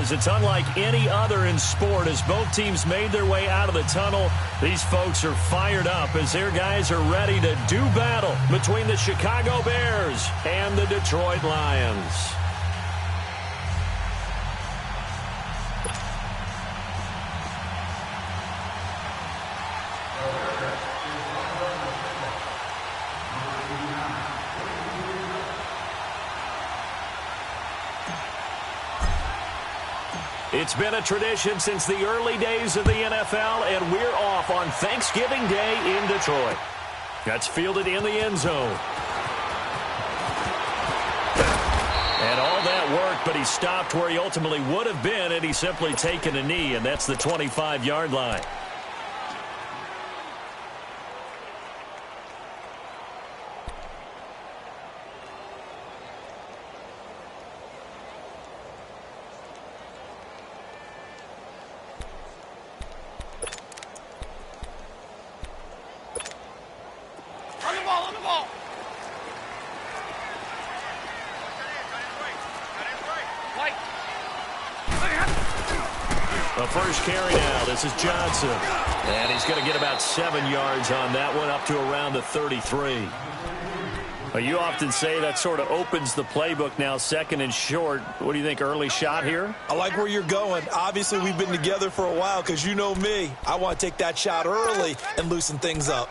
because it's unlike any other in sport. As both teams made their way out of the tunnel, these folks are fired up as their guys are ready to do battle between the Chicago Bears and the Detroit Lions. It's been a tradition since the early days of the NFL, and we're off on Thanksgiving Day in Detroit. That's fielded in the end zone. And all that worked, but he stopped where he ultimately would have been had he simply taken a knee, and that's the 25-yard line. The first carry now. This is Johnson. And he's going to get about 7 yards on that one, up to around the 33. Well, you often say that sort of opens the playbook now, second and short. What do you think, early shot here? I like where you're going. Obviously, we've been together for a while because you know me. I want to take that shot early and loosen things up.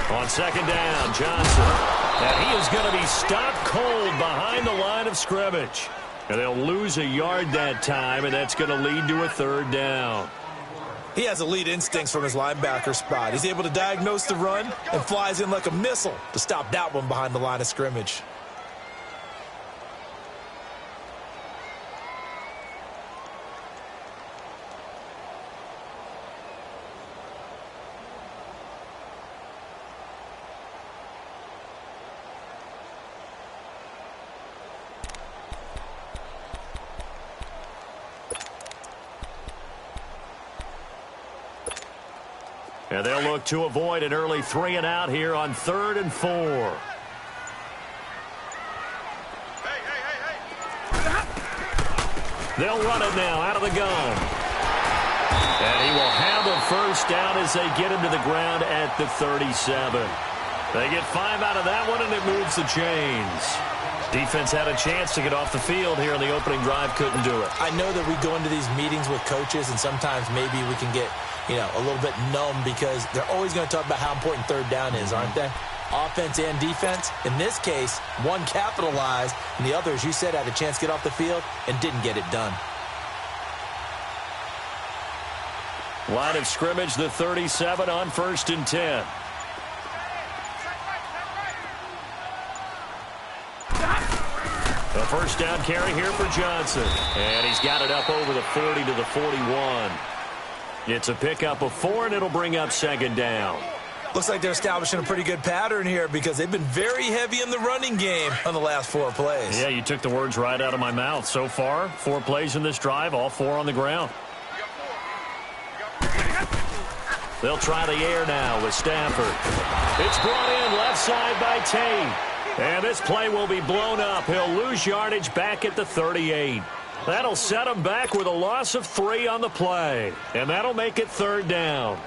On second down, Johnson. And he is going to be stopped cold behind the line of scrimmage. And they'll lose a yard that time, and that's going to lead to a third down. He has elite instincts from his linebacker spot. He's able to diagnose the run and flies in like a missile to stop that one behind the line of scrimmage. And they'll look to avoid an early 3 and out here on 3rd and 4. They'll run it now out of the gun. And he will have a first down as they get him to the ground at the 37. They get 5 out of that one, and it moves the chains. Defense had a chance to get off the field here in the opening drive, couldn't do it. I know that we go into these meetings with coaches, and sometimes maybe we can get, a little bit numb because they're always going to talk about how important third down is, aren't they? Offense and defense. In this case, one capitalized, and the other, as you said, had a chance to get off the field and didn't get it done. Line of scrimmage, the 37 on 1st and 10. The first down carry here for Johnson. And he's got it up over the 40 to the 41. It's a pickup of 4, and it'll bring up second down. Looks like they're establishing a pretty good pattern here because they've been very heavy in the running game on the last 4 plays. Yeah, you took the words right out of my mouth. So far, 4 plays in this drive, all 4 on the ground. They'll try the air now with Stafford. It's brought in left side by Tate. And this play will be blown up. He'll lose yardage back at the 38. That'll set him back with a loss of 3 on the play. And that'll make it 3rd down.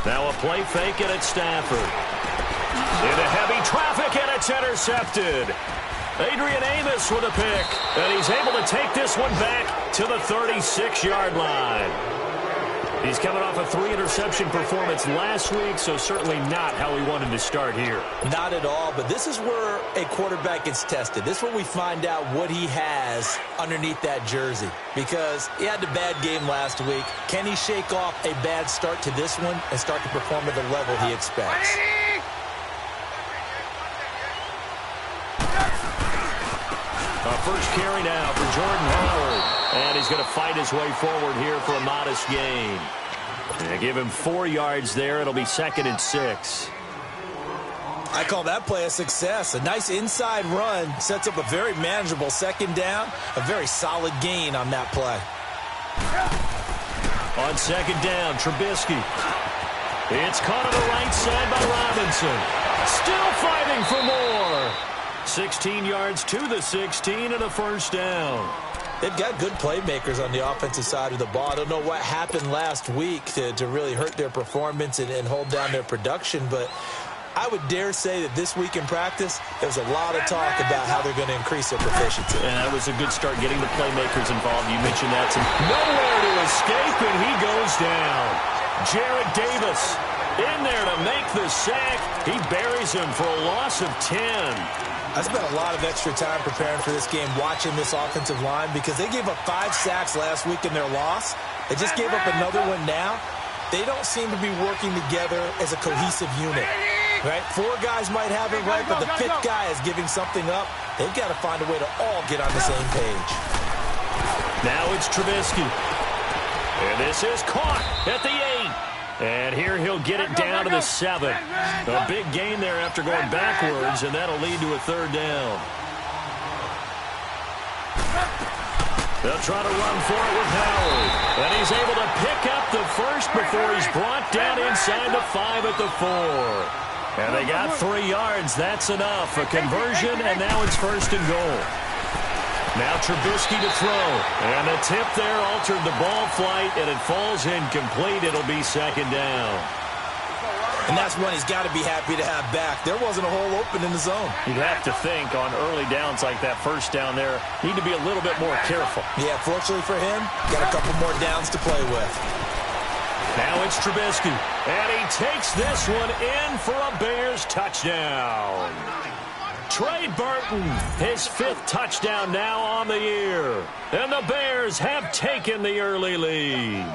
Now a play fake, and it's Stafford. Into heavy traffic, and it's intercepted. Adrian Amos with a pick, and he's able to take this one back to the 36-yard line. He's coming off a 3-interception performance last week, so certainly not how he wanted to start here. Not at all, but this is where a quarterback gets tested. This is where we find out what he has underneath that jersey, because he had a bad game last week. Can he shake off a bad start to this one and start to perform at the level he expects? A first carry now for Jordan Howard. And he's going to fight his way forward here for a modest gain. And give him 4 yards there. It'll be 2nd and 6. I call that play a success. A nice inside run sets up a very manageable 2nd down. A very solid gain on that play. On 2nd down, Trubisky. It's caught on the right side by Robinson. Still fighting for more. 16 yards to the 16 and a first down. They've got good playmakers on the offensive side of the ball. I don't know what happened last week to really hurt their performance and hold down their production, but I would dare say that this week in practice, there's a lot of talk about how they're going to increase their proficiency. And that was a good start getting the playmakers involved. You mentioned that. Nowhere to escape, and he goes down. Jarrett Davis in there to make the sack. He buries him for a loss of 10. I spent a lot of extra time preparing for this game, watching this offensive line, because they gave up 5 sacks last week in their loss. They just gave up another one now. They don't seem to be working together as a cohesive unit. Right? 4 guys might have it right, but the 5th guy is giving something up. They've got to find a way to all get on the same page. Now it's Trubisky. And this is caught at the 8. And here he'll get it down to the 7. A big gain there after going backwards, and that'll lead to a 3rd down. They'll try to run for it with Howard. And he's able to pick up the first before he's brought down inside the 5 at the 4. And they got 3 yards. That's enough. A conversion, and now it's 1st and goal. Now Trubisky to throw. And the tip there altered the ball flight, and it falls incomplete. It'll be 2nd down. And that's one he's got to be happy to have back. There wasn't a hole open in the zone. You'd have to think on early downs like that, 1st down there, need to be a little bit more careful. Yeah, fortunately for him, got a couple more downs to play with. Now it's Trubisky, and he takes this one in for a Bears touchdown. Trey Burton, his 5th touchdown now on the year. And the Bears have taken the early lead.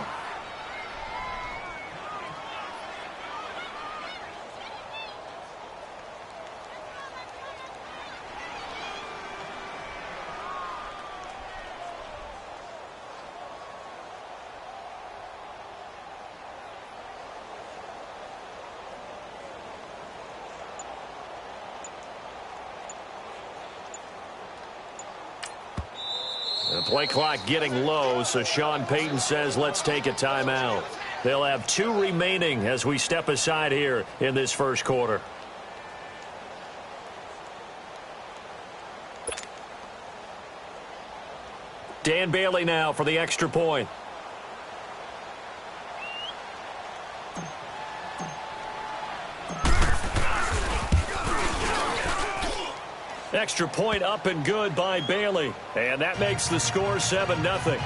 The play clock getting low, so Sean Payton says let's take a timeout. They'll have 2 remaining as we step aside here in this 1st quarter. Dan Bailey now for the extra point. Extra point up and good by Bailey. And that makes the score 7-0.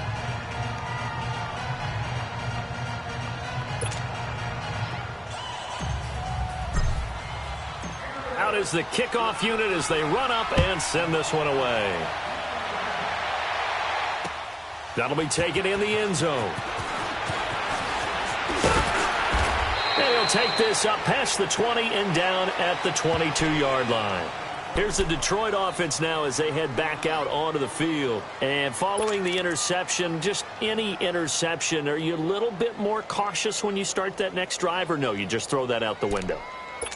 Out is the kickoff unit as they run up and send this one away. That'll be taken in the end zone. And he'll take this up past the 20 and down at the 22-yard line. Here's the Detroit offense now as they head back out onto the field. And following the interception, just any interception, are you a little bit more cautious when you start that next drive, or no, you just throw that out the window?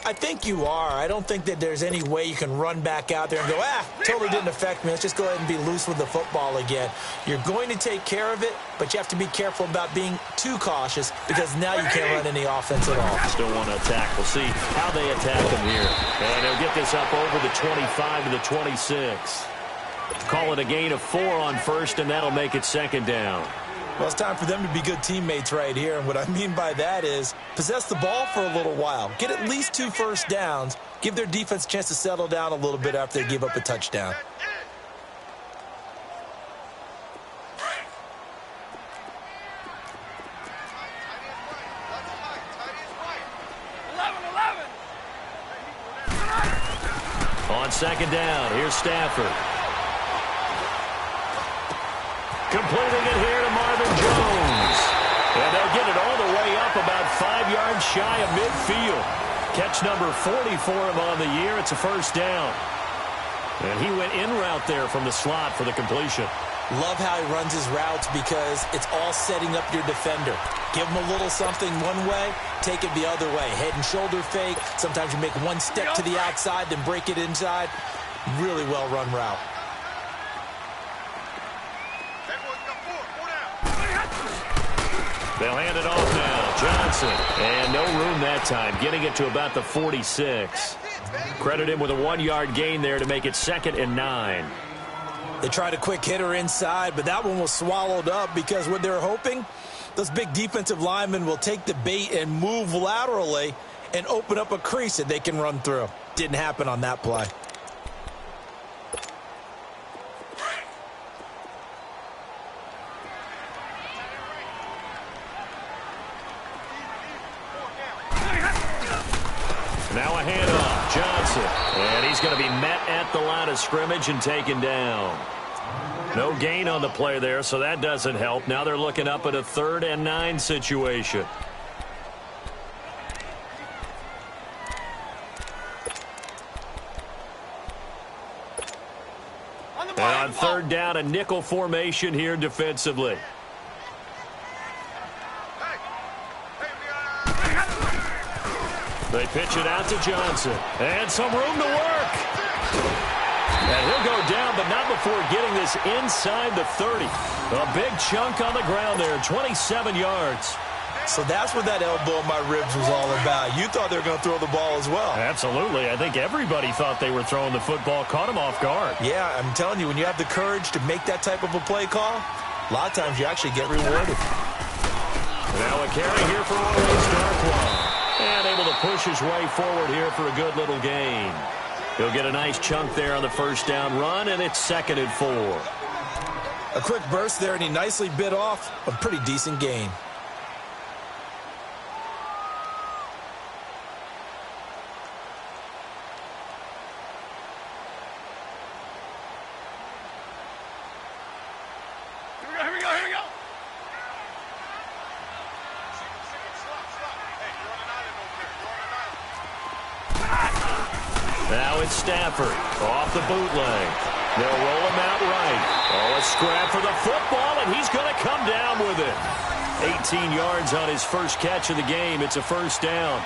I think you are. I don't think that there's any way you can run back out there and go, totally didn't affect me. Let's just go ahead and be loose with the football again. You're going to take care of it, but you have to be careful about being too cautious because now you can't run any offense at all. Still want to attack. We'll see how they attack them here. And they'll get this up over the 25 to the 26. Call it a gain of 4 on 1st, and that'll make it 2nd down. Well, it's time for them to be good teammates right here. And what I mean by that is possess the ball for a little while. Get at least 2 first downs. Give their defense a chance to settle down a little bit after they give up a touchdown. On 2nd down, here's Stafford. Completing it here to Marvin Jones. And they'll get it all the way up about 5 yards shy of midfield. Catch number 40 for him on the year. It's a first down. And he went in route there from the slot for the completion. Love how he runs his routes because it's all setting up your defender. Give him a little something one way, take it the other way. Head and shoulder fake. Sometimes you make one step to the outside, then break it inside. Really well-run route. They'll hand it off now. Johnson. And no room that time, getting it to about the 46. Credit him with a 1-yard gain there to make it 2nd and 9. They tried a quick hitter inside, but that one was swallowed up because what they're hoping, those big defensive linemen will take the bait and move laterally and open up a crease that they can run through. Didn't happen on that play. Now a handoff, Johnson. And he's going to be met at the line of scrimmage and taken down. No gain on the play there, so that doesn't help. Now they're looking up at a 3rd and 9 situation. And on 3rd down, a nickel formation here defensively. They pitch it out to Johnson. And some room to work. And he'll go down, but not before getting this inside the 30. A big chunk on the ground there, 27 yards. So that's what that elbow in my ribs was all about. You thought they were going to throw the ball as well. Absolutely. I think everybody thought they were throwing the football, caught him off guard. Yeah, I'm telling you, when you have the courage to make that type of a play call, a lot of times you actually get rewarded. Now a carry here for Maurice Darkwa. And able to push his way forward here for a good little gain. He'll get a nice chunk there on the 1st down run, and it's 2nd and 4. A quick burst there, and he nicely bit off a pretty decent gain. Here we go. Now it's Stafford off the bootleg. They'll roll him out right. Oh, a scrap for the football, and he's going to come down with it. 18 yards on his first catch of the game. It's a 1st down.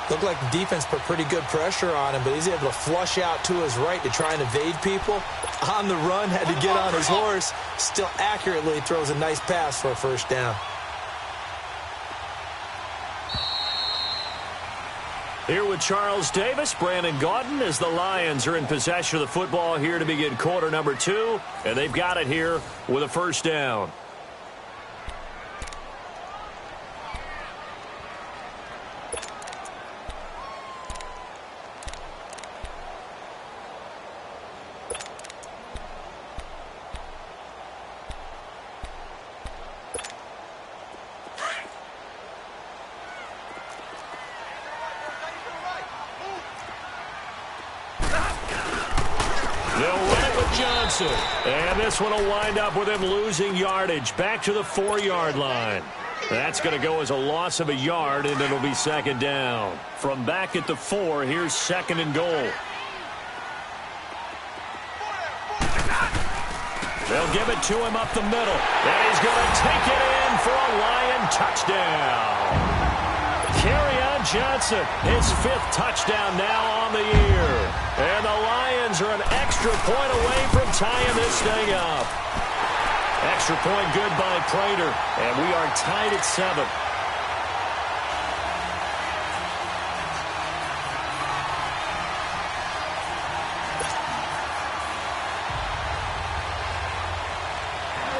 Looked like the defense put pretty good pressure on him, but he's able to flush out to his right to try and evade people. On the run, had to get on his horse. Still accurately throws a nice pass for a 1st down. Here with Charles Davis, Brandon Gaudin, as the Lions are in possession of the football here to begin quarter number 2. And they've got it here with a 1st down. And this one will wind up with him losing yardage back to the 4-yard line. That's going to go as a loss of a yard, and it'll be 2nd down. From back at the 4, here's 2nd and goal. They'll give it to him up the middle, and he's going to take it in for a Lion touchdown. Kerryon Johnson, his 5th touchdown now on the year. And the Lions are an extra point away from tying this thing up. Extra point good by Prater, and we are tied at 7.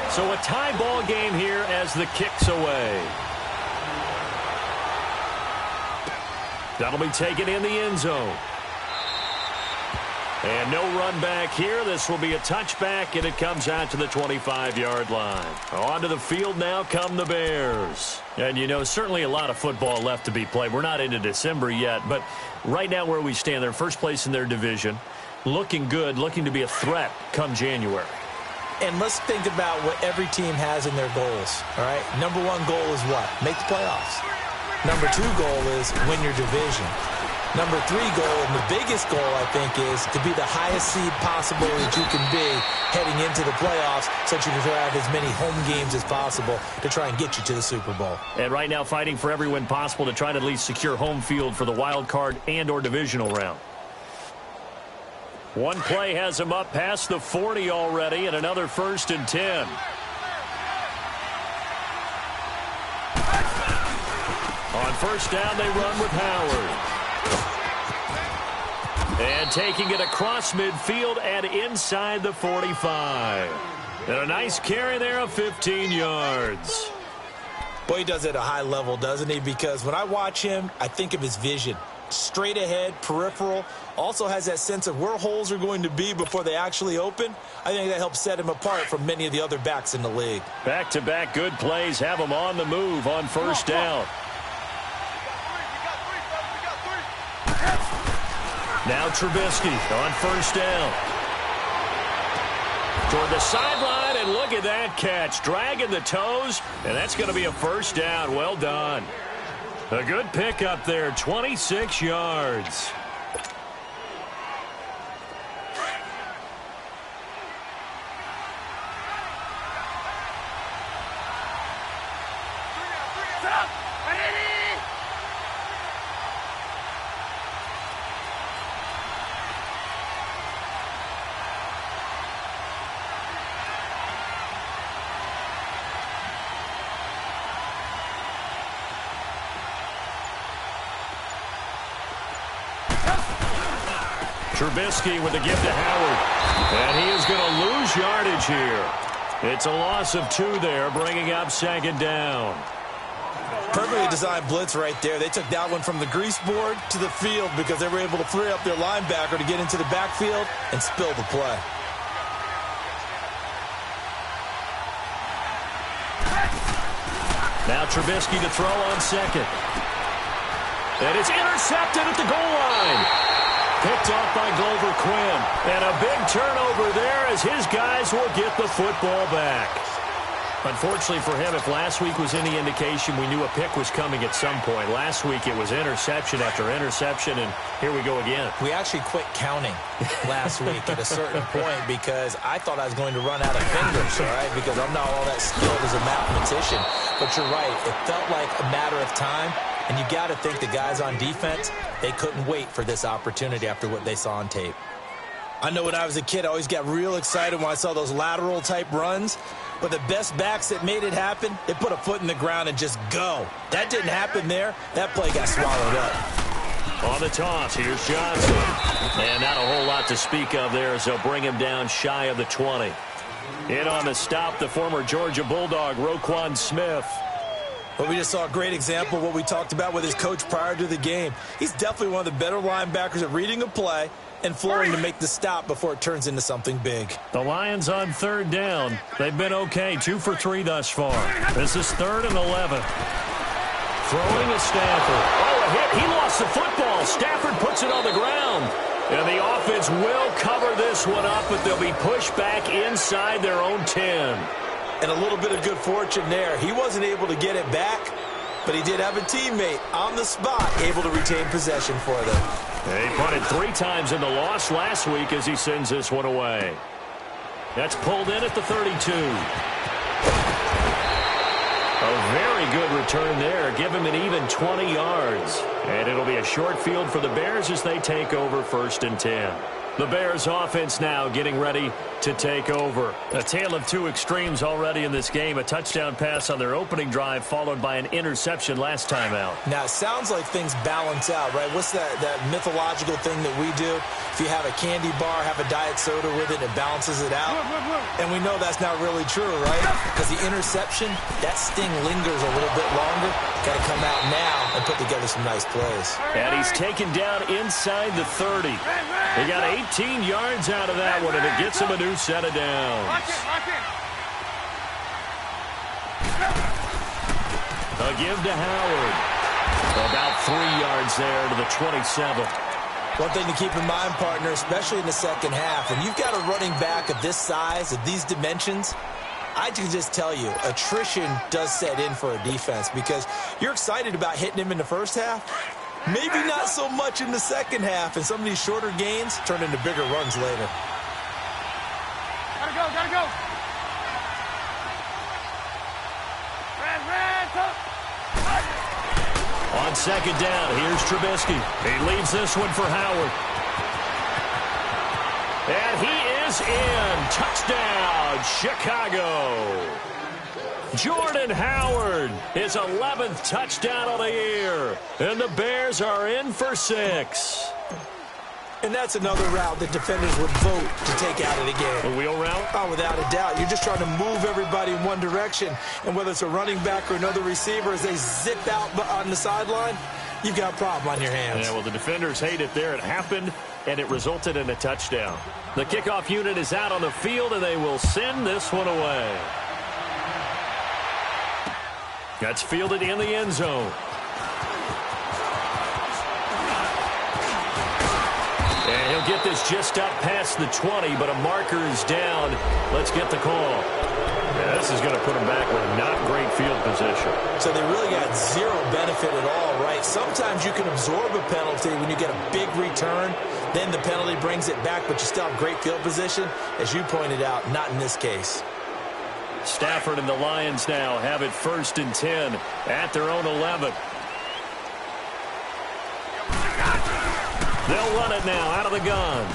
So a tie ball game here as the kick's away. That'll be taken in the end zone. And no run back here. This will be a touchback, and it comes out to the 25-yard line. Onto the field now come the Bears. And, you know, certainly a lot of football left to be played. We're not into December yet, but right now where we stand, they're first place in their division, looking good, looking to be a threat come January. And let's think about what every team has in their goals, all right? Number 1 goal is what? Make the playoffs. Number 2 goal is win your division. Number 3 goal, and the biggest goal, I think, is to be the highest seed possible that you can be heading into the playoffs so that you can have as many home games as possible to try and get you to the Super Bowl. And right now fighting for every win possible to try to at least secure home field for the wild card and or divisional round. One play has him up past the 40 already, and another 1st and 10. On 1st down, they run with Howard. And taking it across midfield and inside the 45. And a nice carry there of 15 yards. Boy, he does it at a high level, doesn't he? Because when I watch him, I think of his vision. Straight ahead, peripheral. Also has that sense of where holes are going to be before they actually open. I think that helps set him apart from many of the other backs in the league. Back-to-back good plays have him on the move on 1st down. Now Trubisky on 1st down. Toward the sideline, and look at that catch. Dragging the toes, and that's going to be a 1st down. Well done. A good pickup there, 26 yards. Trubisky with the give to Howard. And he is going to lose yardage here. It's a loss of 2 there, bringing up 2nd down. Perfectly designed blitz right there. They took that one from the grease board to the field because they were able to free up their linebacker to get into the backfield and spill the play. Now Trubisky to throw on 2nd. And it's intercepted at the goal line. Picked off by Glover Quinn. And a big turnover there as his guys will get the football back. Unfortunately for him, if last week was any indication, we knew a pick was coming at some point. Last week it was interception after interception, and here we go again. We actually quit counting last week at a certain point because I thought I was going to run out of fingers, all right, because I'm not all that skilled as a mathematician. But you're right. It felt like a matter of time, and you got to think the guys on defense, they couldn't wait for this opportunity after what they saw on tape. I know when I was a kid, I always got real excited when I saw those lateral-type runs. But the best backs that made it happen, they put a foot in the ground and just go. That didn't happen there. That play got swallowed up. On the toss, here's Johnson. And not a whole lot to speak of there as they'll bring him down shy of the 20. In on the stop, the former Georgia Bulldog, Roquan Smith. Well, we just saw a great example of what we talked about with his coach prior to the game. He's definitely one of the better linebackers at reading a play and flowing to make the stop before it turns into something big. The Lions on 3rd down. They've been okay, 2 for 3 thus far. This is 3rd and 11. Throwing to Stafford. Oh, a hit. He lost the football. Stafford puts it on the ground. And the offense will cover this one up, but they'll be pushed back inside their own 10. And a little bit of good fortune there. He wasn't able to get it back, but he did have a teammate on the spot able to retain possession for them. He punted 3 times in the loss last week as he sends this one away. That's pulled in at the 32. A very good return there. Give him an even 20 yards. And it'll be a short field for the Bears as they take over 1st and 10. The Bears offense now getting ready to take over. A tale of 2 extremes already in this game. A touchdown pass on their opening drive followed by an interception last time out. Now, it sounds like things balance out, right? What's that mythological thing that we do? If you have a candy bar, have a diet soda with it, it balances it out. And we know that's not really true, right? Because the interception, that sting lingers a little bit longer. Got to come out now and put together some nice plays. And he's taken down inside the 30. He got 18 yards out of that one, and it gets him a new set of downs. A give to Howard. About 3 yards there to the 27. One thing to keep in mind, partner, especially in the second half, when you've got a running back of this size, of these dimensions, I can just tell you, attrition does set in for a defense because you're excited about hitting him in the first half, Maybe not so much in the second half, and some of these shorter gains turn into bigger runs later. Gotta go. On second down, here's Trubisky. He leaves this one for Howard. And he is in. Touchdown, Chicago. Jordan Howard, his 11th touchdown of the year. And the Bears are in for 6. And that's another route that defenders would vote to take out of the game. A wheel route? Oh, without a doubt. You're just trying to move everybody in one direction. And whether it's a running back or another receiver, as they zip out on the sideline, you've got a problem on your hands. Yeah, well, the defenders hate it there. It happened, and it resulted in a touchdown. The kickoff unit is out on the field, and they will send this one away. That's fielded in the end zone. And he'll get this just up past the 20, but a marker is down. Let's get the call. Yeah, this is going to put him back with not great field position. So they really got zero benefit at all, right? Sometimes you can absorb a penalty when you get a big return. Then the penalty brings it back, but you still have great field position. As you pointed out, not in this case. Stafford and the Lions now have it 1st and 10 at their own 11. They'll run it now out of the gun.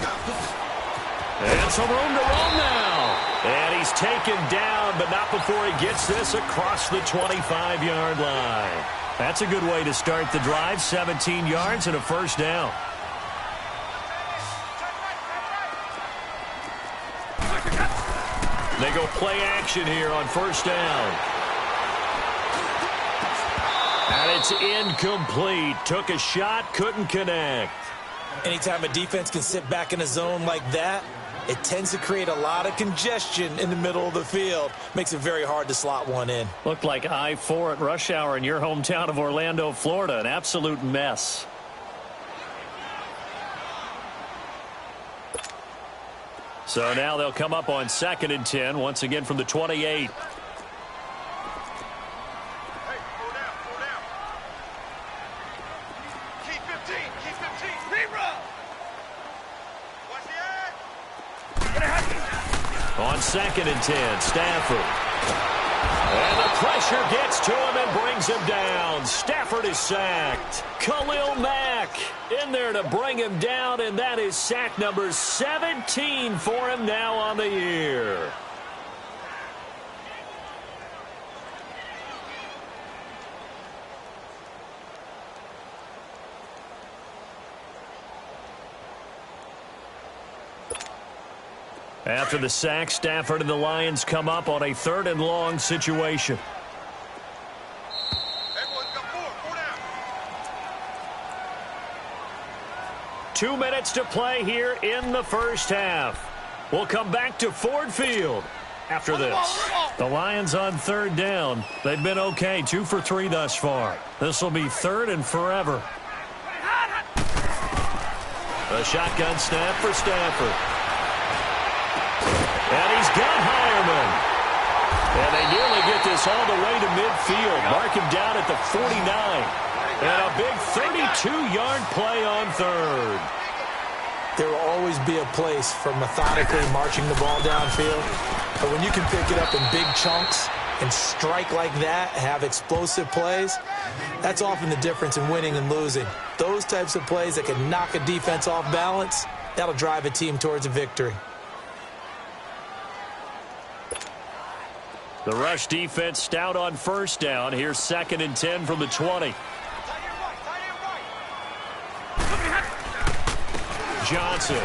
And some room to run now. And he's taken down, but not before he gets this across the 25-yard line. That's a good way to start the drive. 17 yards and a first down. They go play action here on first down. And it's incomplete. Took a shot, couldn't connect. Anytime a defense can sit back in a zone like that, it tends to create a lot of congestion in the middle of the field. Makes it very hard to slot one in. Looked like I-4 at rush hour in your hometown of Orlando, Florida. An absolute mess. So now they'll come up on 2nd and 10, once again from the 28. On 2nd and 10, Stafford. And the pressure gets to him and brings him down. Stafford is sacked. Khalil Mack in there to bring him down, and that is sack number 17 for him now on the year. After the sack, Stafford and the Lions come up on a 3rd and long situation. Two minutes to play here in the first half. We'll come back to Ford Field after this. The Lions on 3rd down. They've been okay, 2 for 3 thus far. This will be 3rd and forever. A shotgun snap for Stafford. And he's got Hireman. And they nearly get this all the way to midfield. Mark him down at the 49. And a big 32-yard play on 3rd. There will always be a place for methodically marching the ball downfield. But when you can pick it up in big chunks and strike like that, have explosive plays, that's often the difference in winning and losing. Those types of plays that can knock a defense off balance, that'll drive a team towards a victory. The rush defense stout on first down. Here's 2nd and 10 from the 20. Johnson.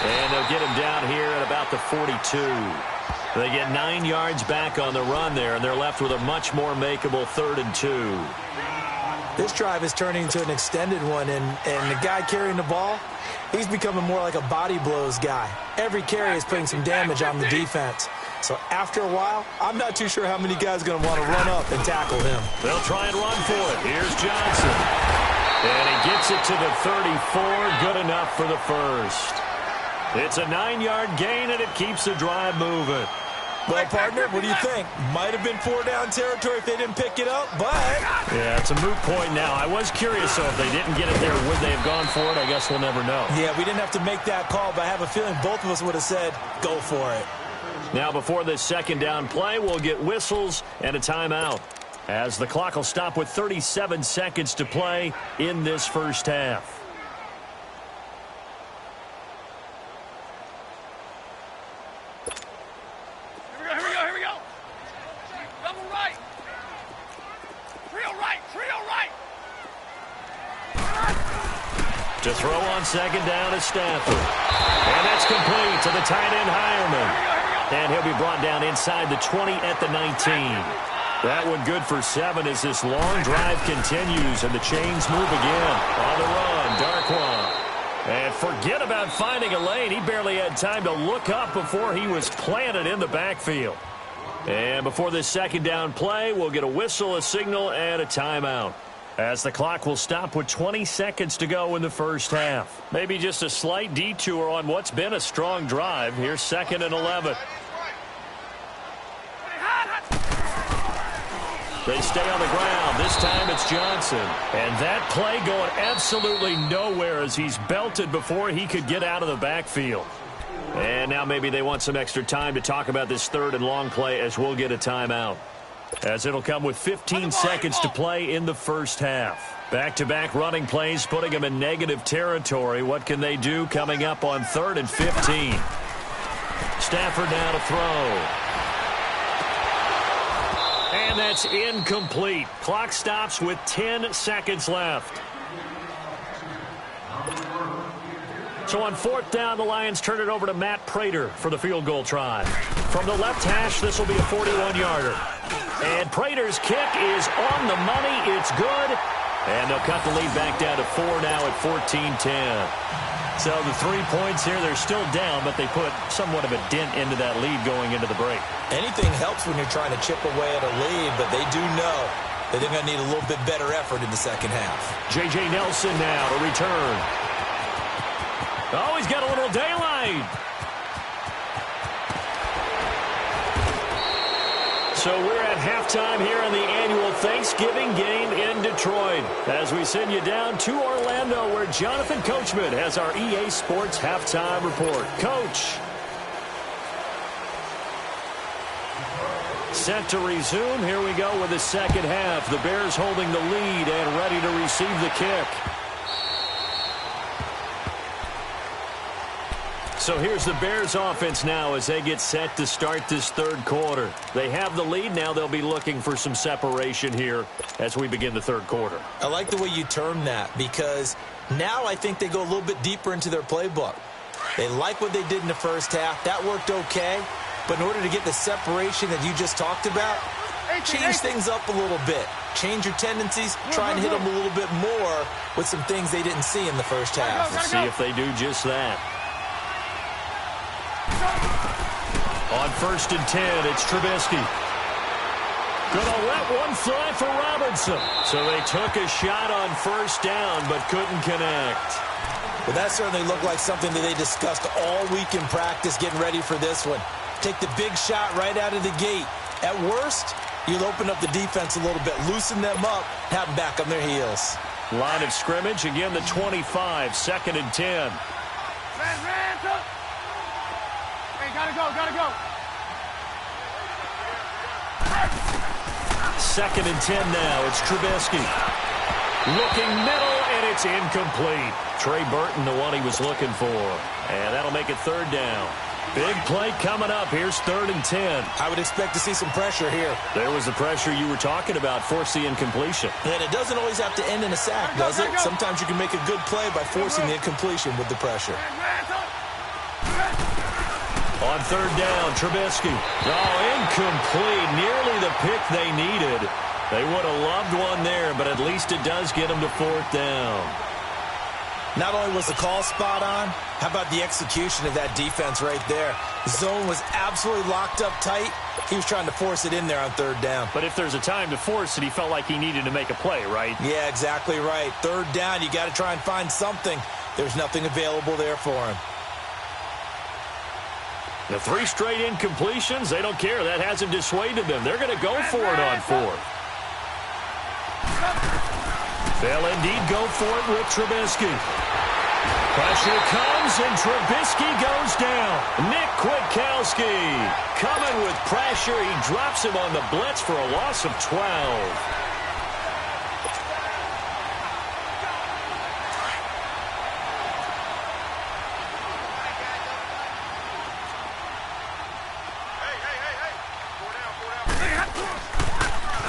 And they'll get him down here at about the 42. They get 9 yards back on the run there, and they're left with a much more makeable 3rd and 2. This drive is turning into an extended one, and the guy carrying the ball, he's becoming more like a body blows guy. Every carry is putting some damage on the defense. So after a while, I'm not too sure how many guys are going to want to run up and tackle him. They'll try and run for it. Here's Johnson. And he gets it to the 34. Good enough for the first. It's a 9-yard gain, and it keeps the drive moving. Well, partner, what do you think? Might have been 4-down territory if they didn't pick it up, but... Yeah, it's a moot point now. I was curious, so if they didn't get it there, would they have gone for it? I guess we'll never know. Yeah, we didn't have to make that call, but I have a feeling both of us would have said, go for it. Now, before this second down play, we'll get whistles and a timeout, as the clock will stop with 37 seconds to play in this first half. To throw on second down is Stafford. And that's complete to the tight end, Hireman. And he'll be brought down inside the 20 at the 19. That one good for 7 as this long drive continues and the chains move again. On the run, Darkwan. And forget about finding a lane. He barely had time to look up before he was planted in the backfield. And before this second down play, we'll get a whistle, a signal, and a timeout, as the clock will stop with 20 seconds to go in the first half. Maybe just a slight detour on what's been a strong drive. Here's 2nd and 11. They stay on the ground. This time it's Johnson. And that play going absolutely nowhere as he's belted before he could get out of the backfield. And now maybe they want some extra time to talk about this 3rd and long play, as we'll get a timeout, as it'll come with 15 seconds to play in the first half. Back-to-back running plays putting them in negative territory. What can they do coming up on 3rd and 15? Stafford now to throw. And that's incomplete. Clock stops with 10 seconds left. So on 4th down, the Lions turn it over to Matt Prater for the field goal try. From the left hash, this will be a 41-yarder. And Prater's kick is on the money. It's good. And they'll cut the lead back down to 4 now at 14-10. So the 3 points here, they're still down, but they put somewhat of a dent into that lead going into the break. Anything helps when you're trying to chip away at a lead, but they do know that they're going to need a little bit better effort in the second half. J.J. Nelson now to return. Oh, he's got a little daylight. So we're at halftime here in the annual Thanksgiving game in Detroit, as we send you down to Orlando, where Jonathan Coachman has our EA Sports halftime report. Coach. Set to resume. Here we go with the second half. The Bears holding the lead and ready to receive the kick. So here's the Bears offense now as they get set to start this 3rd quarter. They have the lead. Now they'll be looking for some separation here as we begin the 3rd quarter. I like the way you term that, because now I think they go a little bit deeper into their playbook. They like what they did in the first half. That worked okay. But in order to get the separation that you just talked about, change things up a little bit. Change your tendencies. Try and hit them a little bit more with some things they didn't see in the first half. Let's see if they do just that. On 1st and 10, it's Trubisky. Gonna let one fly for Robinson. So they took a shot on 1st down, but couldn't connect. Well, that certainly looked like something that they discussed all week in practice, getting ready for this one. Take the big shot right out of the gate. At worst, you'll open up the defense a little bit, loosen them up, have them back on their heels. Line of scrimmage, again the 25, 2nd and 10. Gotta go. 2nd and 10 now. It's Trubisky. Looking middle, and it's incomplete. Trey Burton, the one he was looking for. And that'll make it 3rd down. Big play coming up. Here's 3rd and 10. I would expect to see some pressure here. There was the pressure you were talking about, force the incompletion. And it doesn't always have to end in a sack, does it? Sometimes you can make a good play by forcing the incompletion with the pressure. On 3rd down, Trubisky. Oh, incomplete. Nearly the pick they needed. They would have loved one there, but at least it does get them to 4th down. Not only was the call spot on, how about the execution of that defense right there? The zone was absolutely locked up tight. He was trying to force it in there on 3rd down. But if there's a time to force it, he felt like he needed to make a play, right? Yeah, exactly right. 3rd down, you got to try and find something. There's nothing available there for him. The 3 straight incompletions, they don't care. That hasn't dissuaded them. They're going to go for it on 4th. They'll indeed go for it with Trubisky. Pressure comes, and Trubisky goes down. Nick Kwiatkowski coming with pressure. He drops him on the blitz for a loss of 12.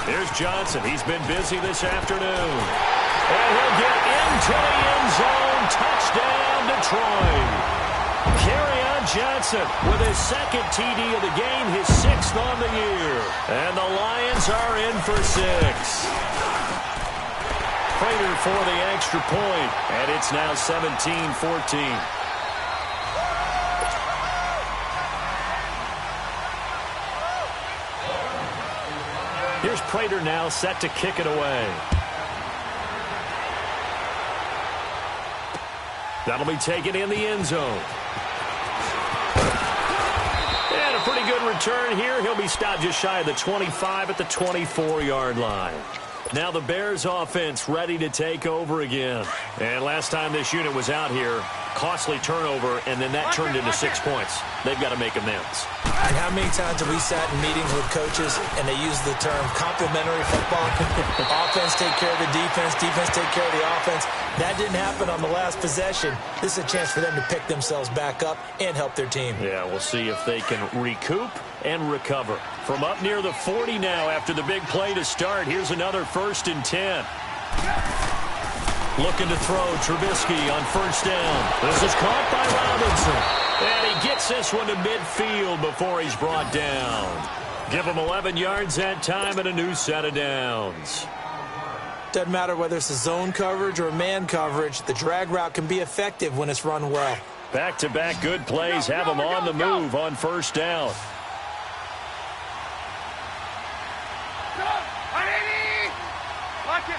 Here's Johnson. He's been busy this afternoon. And he'll get into the end zone. Touchdown, Detroit. Kerryon Johnson with his 2nd TD of the game, his 6th on the year. And the Lions are in for 6. Prater for the extra point, and it's now 17-14. Here's Prater now set to kick it away. That'll be taken in the end zone. And a pretty good return here. He'll be stopped just shy of the 25 at the 24-yard line. Now the Bears offense ready to take over again. And last time this unit was out here, costly turnover, and then that turned into 6 points. They've got to make amends. And how many times have we sat in meetings with coaches and they use the term complementary football? Offense take care of the defense, defense take care of the offense. That didn't happen on the last possession. This is a chance for them to pick themselves back up and help their team. Yeah, we'll see if they can recoup and recover. From up near the 40 now after the big play to start, here's another 1st and 10. Looking to throw, Trubisky on 1st down. This is caught by Robinson. And he gets this one to midfield before he's brought down. Give him 11 yards that time and a new set of downs. Doesn't matter whether it's a zone coverage or man coverage, the drag route can be effective when it's run well. Back-to-back good plays have him on the move on 1st down.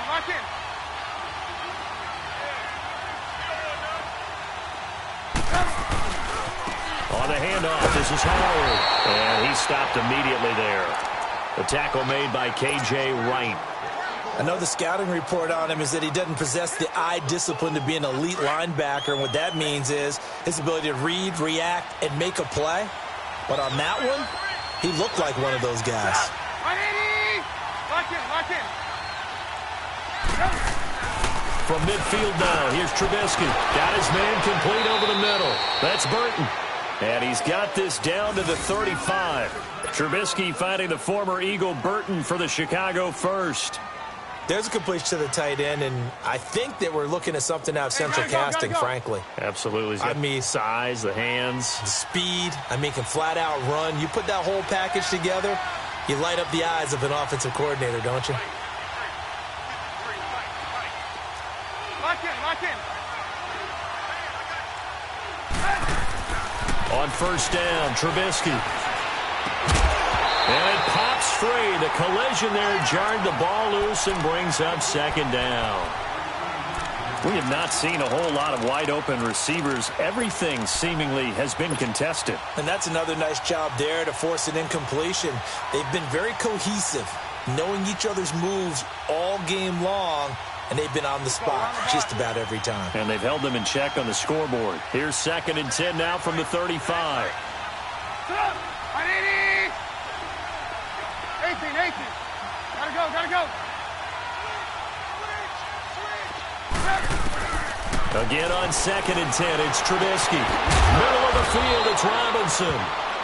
Lock in. On the handoff, this is Howard. And he stopped immediately there. The tackle made by K.J. Wright. I know the scouting report on him is that he doesn't possess the eye discipline to be an elite linebacker. And what that means is his ability to read, react, and make a play. But on that one, he looked like one of those guys. Lock in. From midfield now, here's Trubisky. Got his man complete over the middle. That's Burton. And he's got this down to the 35. Trubisky finding the former Eagle Burton for the Chicago first. There's a completion to the tight end, and I think that we're looking at something out of central casting, frankly. Absolutely. He's got the size, the hands. The speed. Can flat out run. You put that whole package together, you light up the eyes of an offensive coordinator, don't you? Lock in. On 1st down, Trubisky. And it pops free. The collision there jarred the ball loose and brings up 2nd down. We have not seen a whole lot of wide-open receivers. Everything seemingly has been contested. And that's another nice job there to force an incompletion. They've been very cohesive, knowing each other's moves all game long, and they've been on the spot just about every time. And they've held them in check on the scoreboard. Here's 2nd and 10 now from the 35. 18. Gotta go. Again on 2nd and 10, it's Trubisky. Middle of the field, it's Robinson.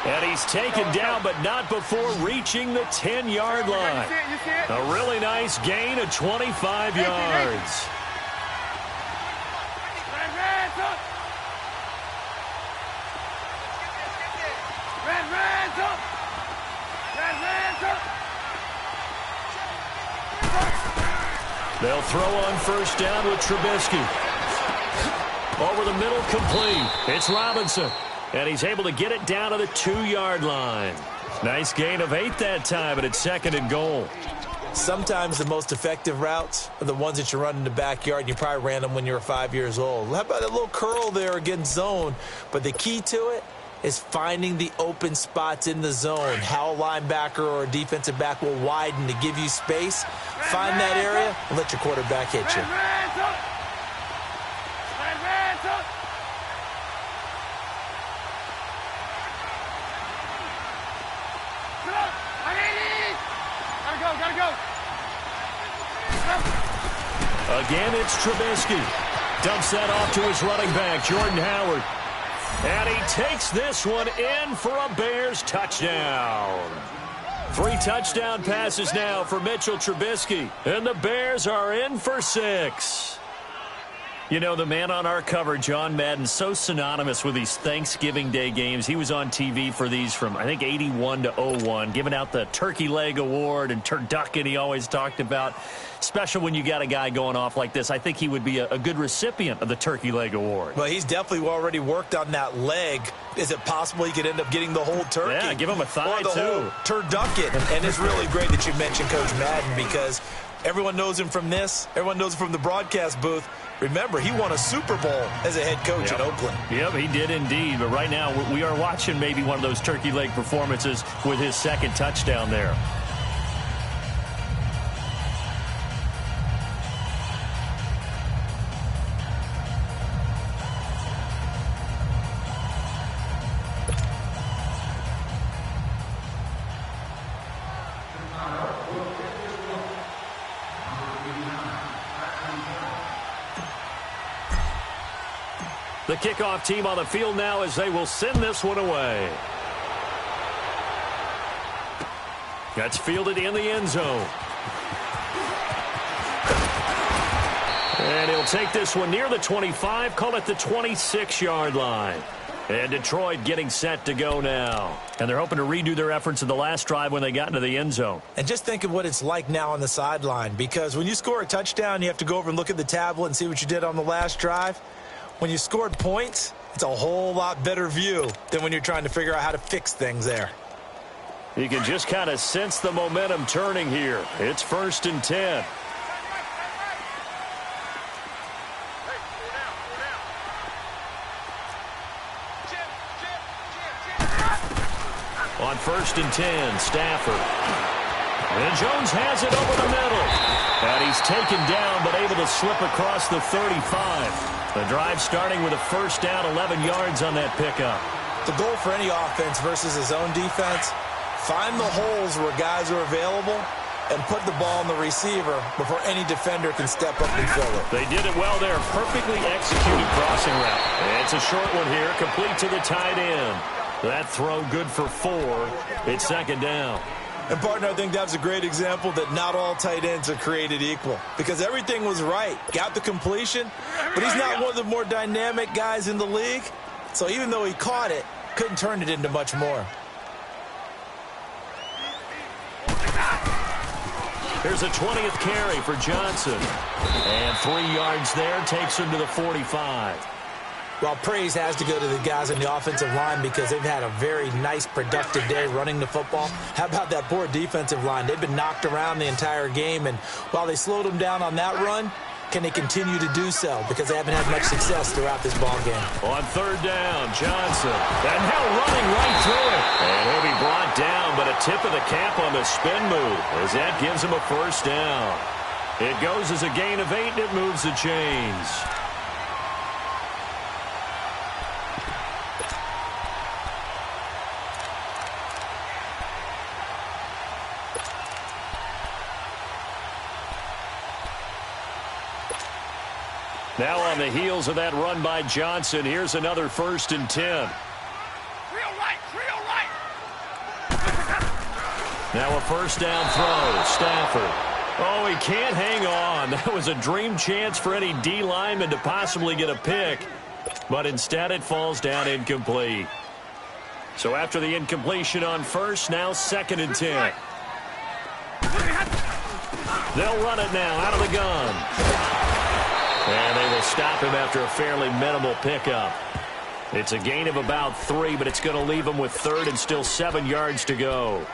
And he's taken down, but not before reaching the 10-yard line. You see it? A really nice gain of 25 yards. They'll throw on 1st down with Trubisky. Over the middle, complete. It's Robinson. And he's able to get it down to the 2-yard line. Nice gain of 8 that time, but it's 2nd and goal. Sometimes the most effective routes are the ones that you run in the backyard. You probably ran them when you were 5 years old. How about a little curl there against zone? But the key to it is finding the open spots in the zone. How a linebacker or a defensive back will widen to give you space. Find that area and let your quarterback hit you. Gotta go. Again, it's Trubisky. Dumps that off to his running back, Jordan Howard. And he takes this one in for a Bears touchdown. 3 touchdown passes now for Mitchell Trubisky. And the Bears are in for 6. You know, the man on our cover, John Madden, so synonymous with these Thanksgiving Day games. He was on TV for these from, I think, 81 to 01, giving out the Turkey Leg Award and turducken he always talked about. Special when you got a guy going off like this. I think he would be a good recipient of the Turkey Leg Award. Well, he's definitely already worked on that leg. Is it possible he could end up getting the whole turkey? Yeah, give him a thigh, or the whole turducken. And it's really great that you mentioned Coach Madden because everyone knows him from this. Everyone knows him from the broadcast booth. Remember, he won a Super Bowl as a head coach in Oakland. Yep, he did indeed. But right now, we are watching maybe one of those turkey leg performances with his second touchdown there. The kickoff team on the field now as they will send this one away. That's fielded in the end zone. And he'll take this one near the 25, call it the 26-yard line. And Detroit getting set to go now. And they're hoping to redo their efforts in the last drive when they got into the end zone. And just think of what it's like now on the sideline, because when you score a touchdown, you have to go over and look at the tablet and see what you did on the last drive. When you scored points, it's a whole lot better view than when you're trying to figure out how to fix things there. You can just kind of sense the momentum turning here. It's 1st and 10. On 1st and 10, Stafford. And Jones has it over the middle. And he's taken down but able to slip across the 35. The drive starting with a first down, 11 yards on that pickup. The goal for any offense versus his own defense, find the holes where guys are available and put the ball in the receiver before any defender can step up and fill it. They did it well there. Perfectly executed crossing route. And it's a short one here, complete to the tight end. That throw good for 4. It's 2nd down. And, partner, I think that's a great example that not all tight ends are created equal. Because everything was right. Got the completion, but he's not one of the more dynamic guys in the league. So even though he caught it, couldn't turn it into much more. Here's a 20th carry for Johnson. And 3 yards there takes him to the 45. Well, praise has to go to the guys on the offensive line because they've had a very nice, productive day running the football. How about that poor defensive line? They've been knocked around the entire game, and while they slowed them down on that run, can they continue to do so? Because they haven't had much success throughout this ball game. On 3rd down, Johnson. And now running right through it. And he'll be brought down, but a tip of the cap on the spin move as that gives him a first down. It goes as a gain of 8, and it moves the chains. Now on the heels of that run by Johnson, here's another 1st and 10. Trio right. Now a first down throw, Stafford. Oh, he can't hang on. That was a dream chance for any D lineman to possibly get a pick, but instead it falls down incomplete. So after the incompletion on first, now 2nd and 10. They'll run it now out of the gun. And they will stop him after a fairly minimal pickup. It's a gain of about 3, but it's going to leave him with 3rd and still 7 yards to go.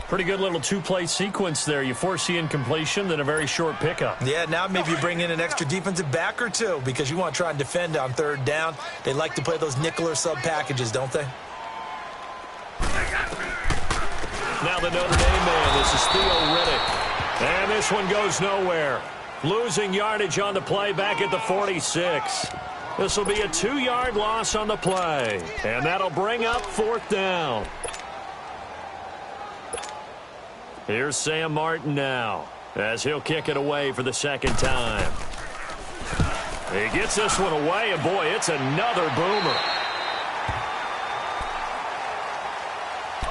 Pretty good little 2-play sequence there. You force the incompletion, then a very short pickup. Yeah, now maybe you bring in an extra defensive back or two because you want to try and defend on 3rd down. They like to play those nickel or sub packages, don't they? Now the Notre Dame man, this is Theo Riddick. And this one goes nowhere. Losing yardage on the play back at the 46. This will be a 2-yard loss on the play. And that'll bring up 4th down. Here's Sam Martin now, as he'll kick it away for the 2nd time. He gets this one away, and boy, it's another boomer.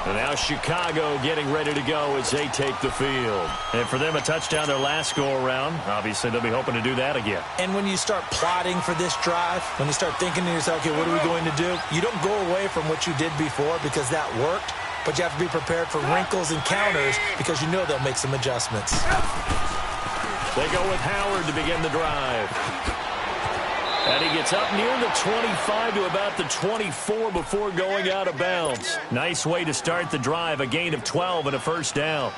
And now Chicago getting ready to go as they take the field. And for them, a touchdown their last go-around. Obviously, they'll be hoping to do that again. And when you start plotting for this drive, when you start thinking to yourself, okay, what are we going to do? You don't go away from what you did before because that worked, but you have to be prepared for wrinkles and counters because you know they'll make some adjustments. They go with Howard to begin the drive. And he gets up near the 25 to about the 24 before going out of bounds. Nice way to start the drive, a gain of 12 and a 1st down.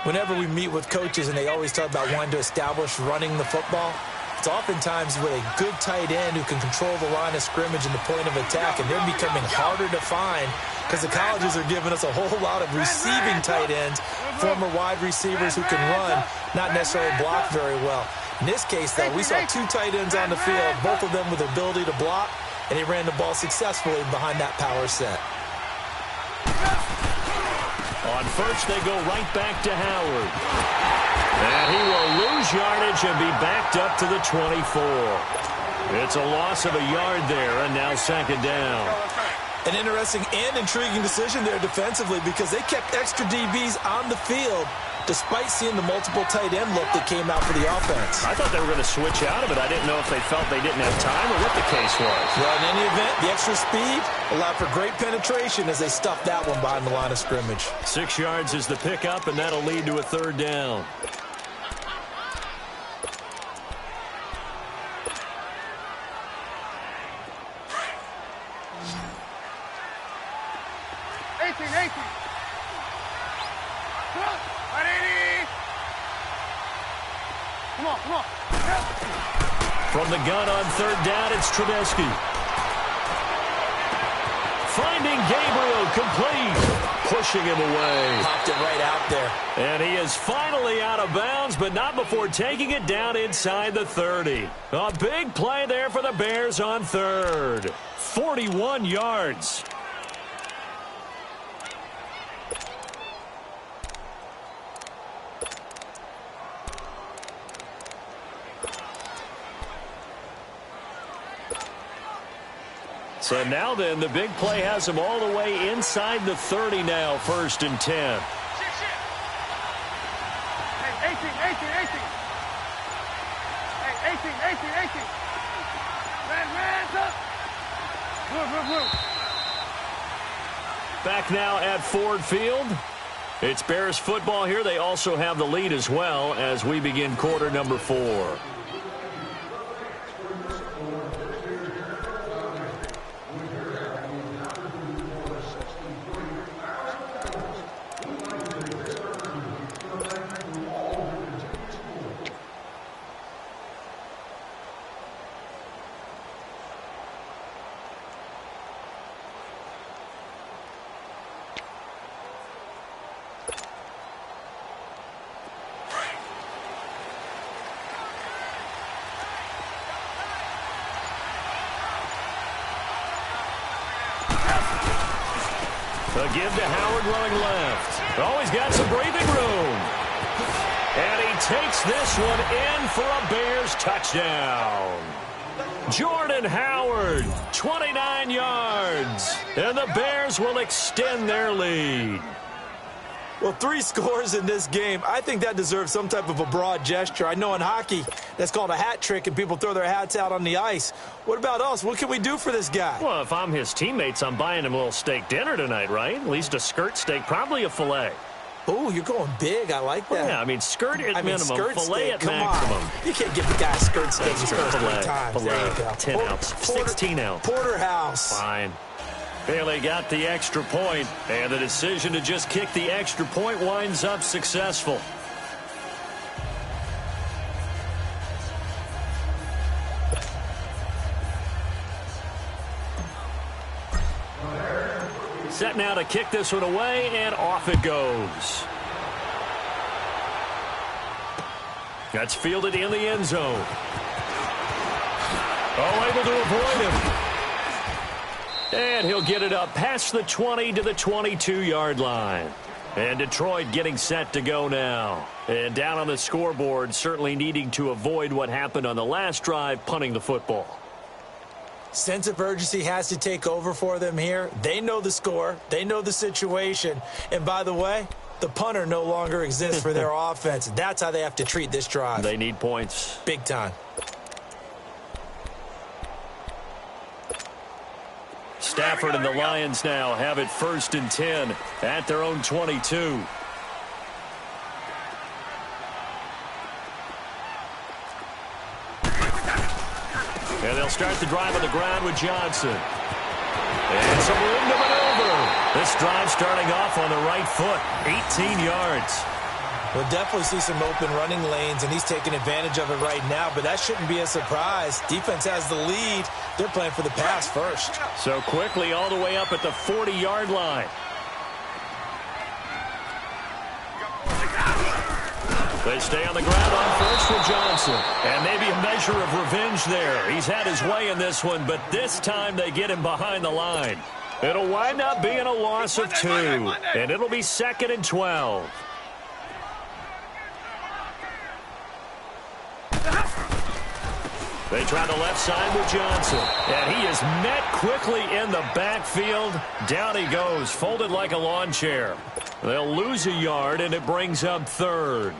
Whenever we meet with coaches and they always talk about wanting to establish running the football, it's oftentimes with a good tight end who can control the line of scrimmage and the point of attack, and they're becoming harder to find because the colleges are giving us a whole lot of receiving tight ends, former wide receivers who can run, not necessarily block very well. In this case, though, we saw 2 tight ends on the field, both of them with the ability to block, and he ran the ball successfully behind that power set. On first, they go right back to Howard. And he will lose yardage and be backed up to the 24. It's a loss of a yard there, and now 2nd down. An interesting and intriguing decision there defensively because they kept extra DBs on the field despite seeing the multiple tight end look that came out for the offense. I thought they were going to switch out of it. I didn't know if they felt they didn't have time or what the case was. Well, in any event, the extra speed allowed for great penetration as they stuffed that one behind the line of scrimmage. 6 yards is the pickup, and that'll lead to a 3rd down. Come on. From the gun on 3rd down, it's Trubisky. Finding Gabriel complete. Pushing him away. Popped it right out there. And he is finally out of bounds, but not before taking it down inside the 30. A big play there for the Bears on 3rd. 41 yards. So now then, the big play has him all the way inside the 30 now, 1st and 10. Hey, 18. Hey, 18. Hands up. Move. Back now at Ford Field. It's Bears football here. They also have the lead as well as we begin quarter number 4. A give to Howard running left. Oh, he's got some breathing room. And he takes this one in for a Bears touchdown. Jordan Howard, 29 yards. And the Bears will extend their lead. Well, 3 scores in this game. I think that deserves some type of a broad gesture. I know in hockey, that's called a hat trick, and people throw their hats out on the ice. What about us? What can we do for this guy? Well, if I'm his teammates, I'm buying him a little steak dinner tonight, right? At least a skirt steak, probably a filet. Oh, you're going big. I like that. Yeah, I mean, skirt at minimum, skirt filet steak. at Come maximum. on. You can't give the guy a skirt steak his first 3 Filet, times. There you go. 10 ounce, 16 ounce. Porterhouse. Fine. Bailey got the extra point, and the decision to just kick the extra point winds up successful. Set now to kick this one away, and off it goes. That's fielded in the end zone. Oh, able to avoid him. And he'll get it up past the 20 to the 22-yard line. And Detroit getting set to go now. And down on the scoreboard, certainly needing to avoid what happened on the last drive, punting the football. Sense of urgency has to take over for them here. They know the score. They know the situation. And by the way, the punter no longer exists for their offense. That's how they have to treat this drive. They need points. Big time. Stafford and the Lions now have it 1st and 10 at their own 22. And they'll start the drive on the ground with Johnson. And some room to maneuver. This drive starting off on the right foot, 18 yards. We'll definitely see some open running lanes, and he's taking advantage of it right now, but that shouldn't be a surprise. Defense has the lead. They're playing for the pass first. So quickly all the way up at the 40-yard line. They stay on the ground on first with Johnson. And maybe a measure of revenge there. He's had his way in this one, but this time they get him behind the line. It'll wind up being a loss of 2, and it'll be 2nd and 12. They try the left side with Johnson. And he is met quickly in the backfield. Down he goes, folded like a lawn chair. They'll lose a yard, and it brings up 3rd.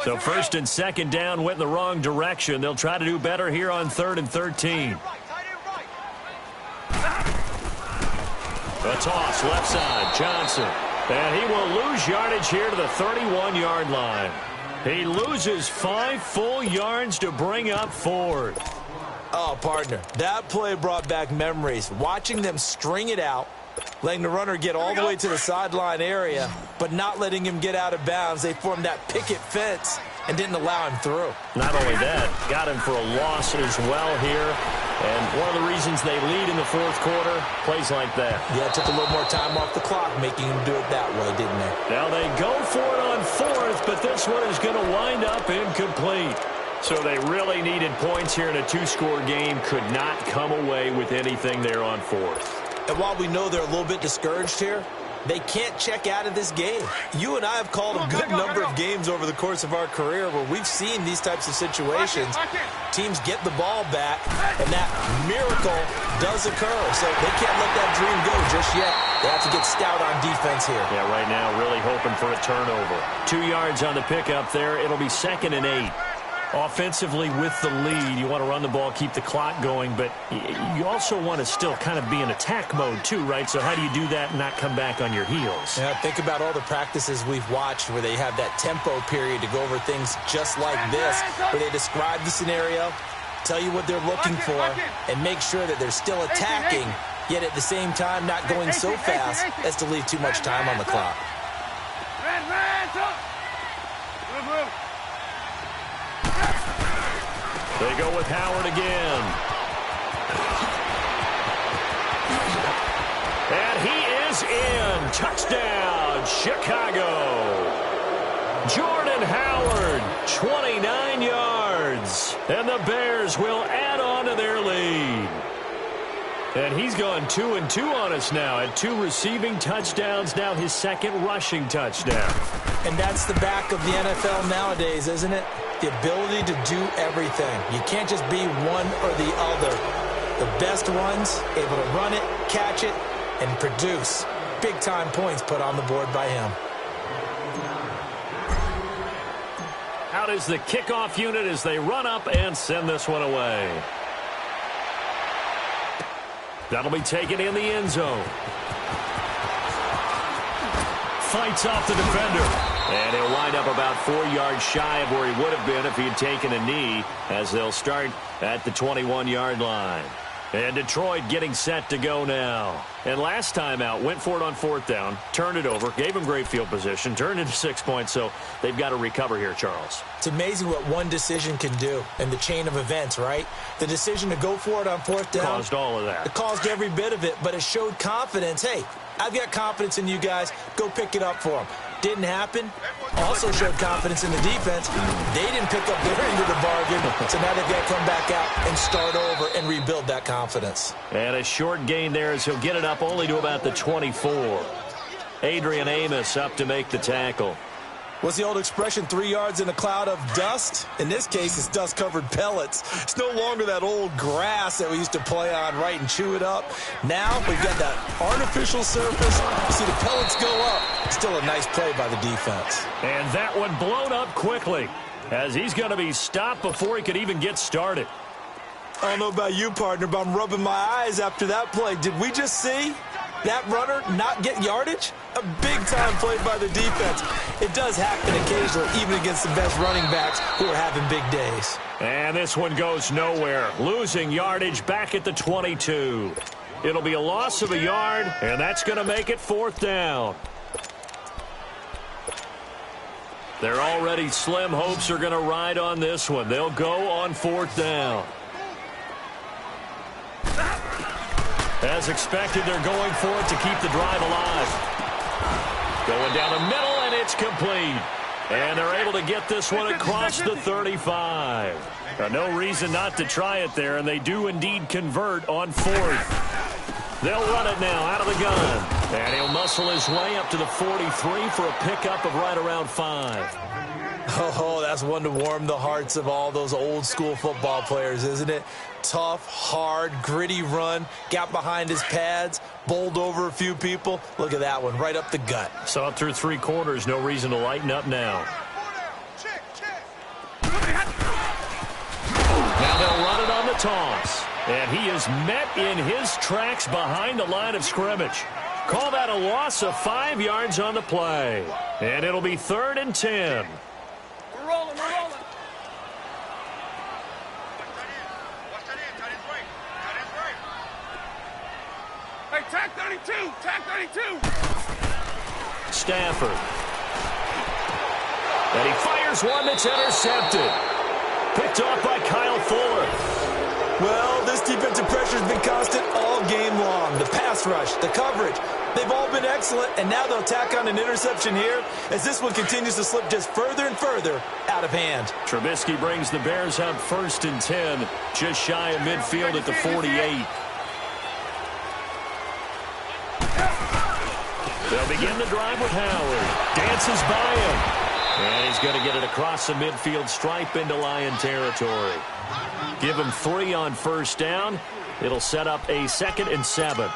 So 1st and 2nd down went in the wrong direction. They'll try to do better here on 3rd and 13. The toss, left side, Johnson. And he will lose yardage here to the 31-yard line. He loses 5 full yards to bring up 4th. Oh, partner, that play brought back memories. Watching them string it out, letting the runner get all the way to the sideline area, but not letting him get out of bounds. They formed that picket fence and didn't allow him through. Not only that, got him for a loss as well here. And one of the reasons they lead in the 4th quarter, plays like that. Yeah, it took a little more time off the clock, making him do it that way, didn't they? Now they go for it on 4th, but this one is going to wind up incomplete. So they really needed points here in a 2-score game. Could not come away with anything there on 4th. And while we know they're a little bit discouraged here, they can't check out of this game. You and I have called a good number of games over the course of our career where we've seen these types of situations. Teams get the ball back, and that miracle does occur. So they can't let that dream go just yet. They have to get stout on defense here. Yeah, right now really hoping for a turnover. 2 yards on the pickup there. It'll be 2nd and 8. Offensively with the lead, you want to run the ball, keep the clock going, but you also want to still kind of be in attack mode too, right? So how do you do that and not come back on your heels? Yeah, think about all the practices we've watched where they have that tempo period to go over things just like this, where they describe the scenario, tell you what they're looking for, and make sure that they're still attacking, yet at the same time not going so fast as to leave too much time on the clock. They go with Howard again. And he is in. Touchdown, Chicago. Jordan Howard, 29 yards. And the Bears will add on to their lead. And he's gone 2-2 on us now at 2 receiving touchdowns, now his 2nd rushing touchdown. And that's the back of the NFL nowadays, isn't it? The ability to do everything. You can't just be one or the other. The best ones, able to run it, catch it, and produce. Big-time points put on the board by him. Out is the kickoff unit as they run up and send this one away. That'll be taken in the end zone. Fights off the defender. And he'll wind up about 4 yards shy of where he would have been if he had taken a knee, as they'll start at the 21-yard line. And Detroit getting set to go now. And last time out, went for it on 4th down, turned it over, gave them great field position, turned into 6 points, so they've got to recover here, Charles. It's amazing what one decision can do in the chain of events, right? The decision to go for it on 4th down. Caused all of that. It caused every bit of it, but it showed confidence. Hey, I've got confidence in you guys. Go pick it up for them. Didn't happen. Also showed confidence in the defense. They didn't pick up their end of the bargain, so now they've got to come back out and start over and rebuild that confidence. And a short gain there as he'll get it up only to about the 24. Adrian Amos up to make the tackle. What's the old expression, 3 yards in a cloud of dust? In this case, it's dust-covered pellets. It's no longer that old grass that we used to play on, right, and chew it up. Now we've got that artificial surface. You see the pellets go up. Still a nice play by the defense. And that one blown up quickly as he's going to be stopped before he could even get started. I don't know about you, partner, but I'm rubbing my eyes after that play. Did we just see that runner not get yardage? A big-time play by the defense. It does happen occasionally, even against the best running backs who are having big days. And this one goes nowhere. Losing yardage back at the 22. It'll be a loss of a yard, and that's going to make it 4th down. Their already slim hopes are going to ride on this one. They'll go on 4th down. As expected, they're going for it to keep the drive alive. Going down the middle, and it's complete. And they're able to get this one across the 35. No reason not to try it there, and they do indeed convert on 4th. They'll run it now out of the gun. And he'll muscle his way up to the 43 for a pickup of right around 5. Oh, that's one to warm the hearts of all those old-school football players, isn't it? Tough, hard, gritty run, got behind his pads, bowled over a few people. Look at that one, right up the gut. Saw it through 3 quarters, no reason to lighten up now. Now they'll run it on the toss. And he is met in his tracks behind the line of scrimmage. Call that a loss of 5 yards on the play. And it'll be 3rd and 10. We're rolling. Hey, tag 32. Stafford. And he fires one that's intercepted. Picked off by Kyle Fuller. Well, this defensive pressure has been constant all game long. The pass rush, the coverage, they've all been excellent, and now they'll tack on an interception here as this one continues to slip just further and further out of hand. Trubisky brings the Bears up 1st and 10, just shy of midfield at the 48. They'll begin the drive with Howard. Dances by him. And he's going to get it across the midfield stripe into Lion territory. Give him 3 on 1st down. It'll set up a 2nd and 7.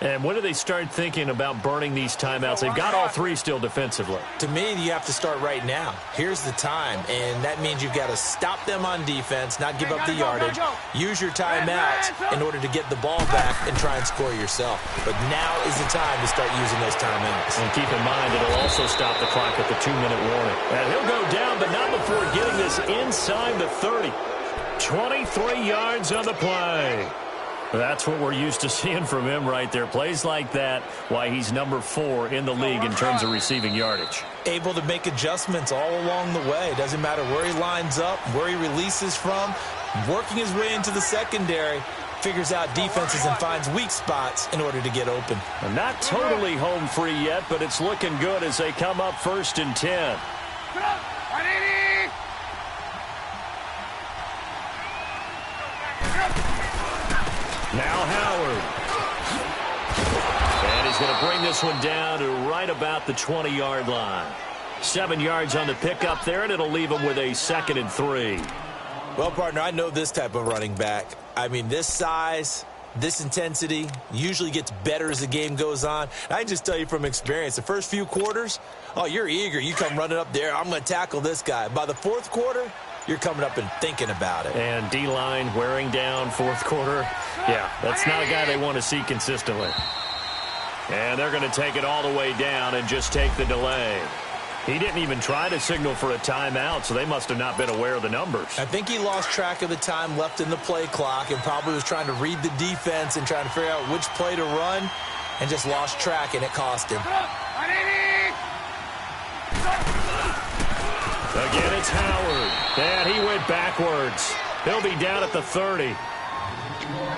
And when do they start thinking about burning these timeouts? They've got all 3 still defensively. To me, you have to start right now. Here's the time, and that means you've got to stop them on defense, not give up the yardage, use your timeouts in order to get the ball back and try and score yourself. But now is the time to start using those timeouts. And keep in mind, it'll also stop the clock at the 2-minute warning. And he'll go down, but not before getting this inside the 30. 23 yards on the play. That's what we're used to seeing from him right there. Plays like that, why he's number 4 in the league in terms of receiving yardage. Able to make adjustments all along the way. Doesn't matter where he lines up, where he releases from, working his way into the secondary, figures out defenses and finds weak spots in order to get open. And not totally home free yet, but it's looking good as they come up 1st and 10. Now Howard. And he's going to bring this one down to right about the 20-yard line. 7 yards on the pickup there, and it'll leave him with a 2nd and 3. Well, partner, I know this type of running back. I mean, this size, this intensity usually gets better as the game goes on. And I can just tell you from experience, the first few quarters, oh, you're eager. You come running up there, I'm going to tackle this guy. By the 4th quarter, you're coming up and thinking about it. And D-line wearing down 4th quarter. Yeah, that's not a guy they want to see consistently. And they're going to take it all the way down and just take the delay. He didn't even try to signal for a timeout, so they must have not been aware of the numbers. I think he lost track of the time left in the play clock and probably was trying to read the defense and trying to figure out which play to run and just lost track, and it cost him. Again, it's Howard. And he went backwards. He'll be down at the 30.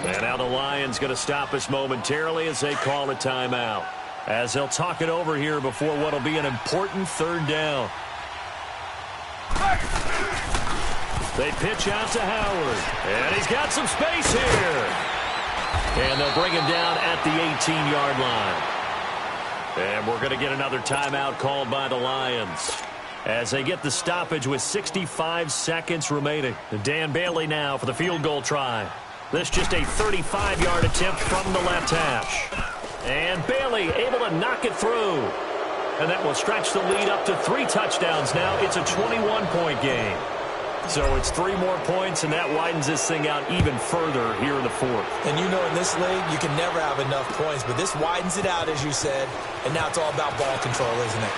And now the Lions going to stop us momentarily as they call a timeout, as they'll talk it over here before what will be an important third down. They pitch out to Howard, and he's got some space here. And they'll bring him down at the 18-yard line. And we're going to get another timeout called by the Lions as they get the stoppage with 65 seconds remaining. Dan Bailey now for the field goal try. This just a 35-yard attempt from the left hash. And Bailey able to knock it through. And that will stretch the lead up to 3 touchdowns now. It's a 21-point game. So it's 3 more points, and that widens this thing out even further here in the fourth. And you know in this league, you can never have enough points, but this widens it out, as you said, and now it's all about ball control, isn't it?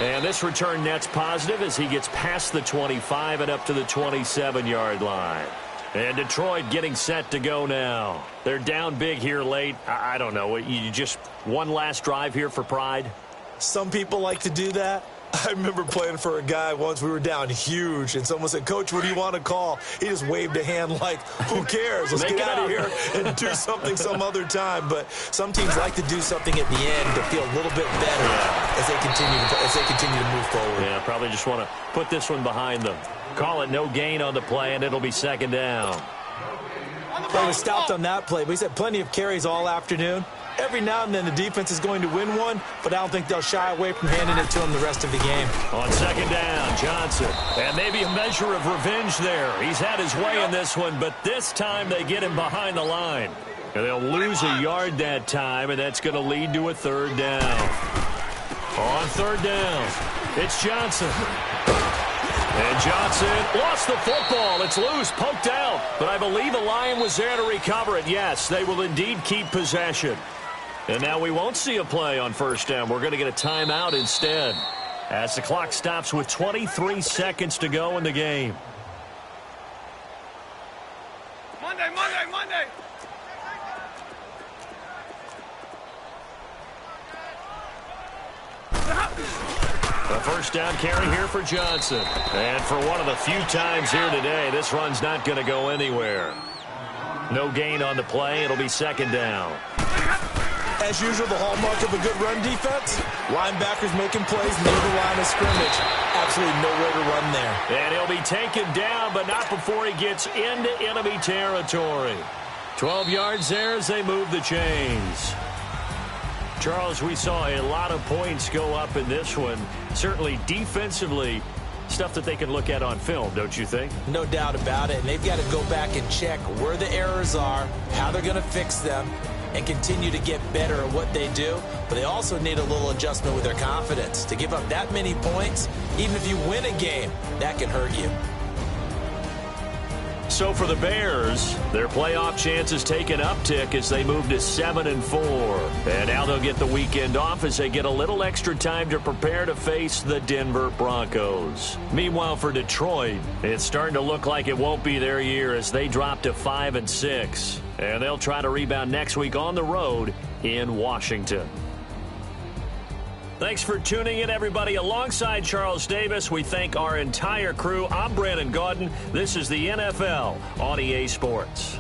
And this return net's positive as he gets past the 25 and up to the 27-yard line. And Detroit getting set to go now. They're down big here late. I don't know. You just one last drive here for pride? Some people like to do that. I remember playing for a guy once. We were down huge, and someone said, "Coach, what do you want to call?" He just waved a hand like, who cares? Let's get out of here and do something some other time. But some teams like to do something at the end to feel a little bit better as they continue to move forward. Yeah, probably just want to put this one behind them. Call it no gain on the play, and it'll be second down. They were stopped on that play, but he's had plenty of carries all afternoon. Every now and then the defense is going to win one, but I don't think they'll shy away from handing it to him the rest of the game. On second down, Johnson. And maybe a measure of revenge there. He's had his way in this one, but this time they get him behind the line. And they'll lose a yard that time, and that's going to lead to a third down. On third down, it's Johnson. And Johnson lost the football. It's loose, poked out. But I believe a Lion was there to recover it. Yes, they will indeed keep possession. And now we won't see a play on first down. We're going to get a timeout instead as the clock stops with 23 seconds to go in the game. Monday. A first down carry here for Johnson. And for one of the few times here today, this run's not going to go anywhere. No gain on the play. It'll be second down. As usual, the hallmark of a good run defense, linebackers making plays near the line of scrimmage. Absolutely nowhere to run there. And he'll be taken down, but not before he gets into enemy territory. 12 yards there as they move the chains. Charles, we saw a lot of points go up in this one. Certainly defensively, stuff that they can look at on film, don't you think? No doubt about it. And they've got to go back and check where the errors are, how they're going to fix them, and continue to get better at what they do. But they also need a little adjustment with their confidence. To give up that many points, even if you win a game, that can hurt you. So for the Bears, their playoff chances take an uptick as they move to 7-4. And now they'll get the weekend off as they get a little extra time to prepare to face the Denver Broncos. Meanwhile, for Detroit, it's starting to look like it won't be their year as they drop to 5-6. And they'll try to rebound next week on the road in Washington. Thanks for tuning in, everybody. Alongside Charles Davis, we thank our entire crew. I'm Brandon Gaudin. This is the NFL on EA Sports.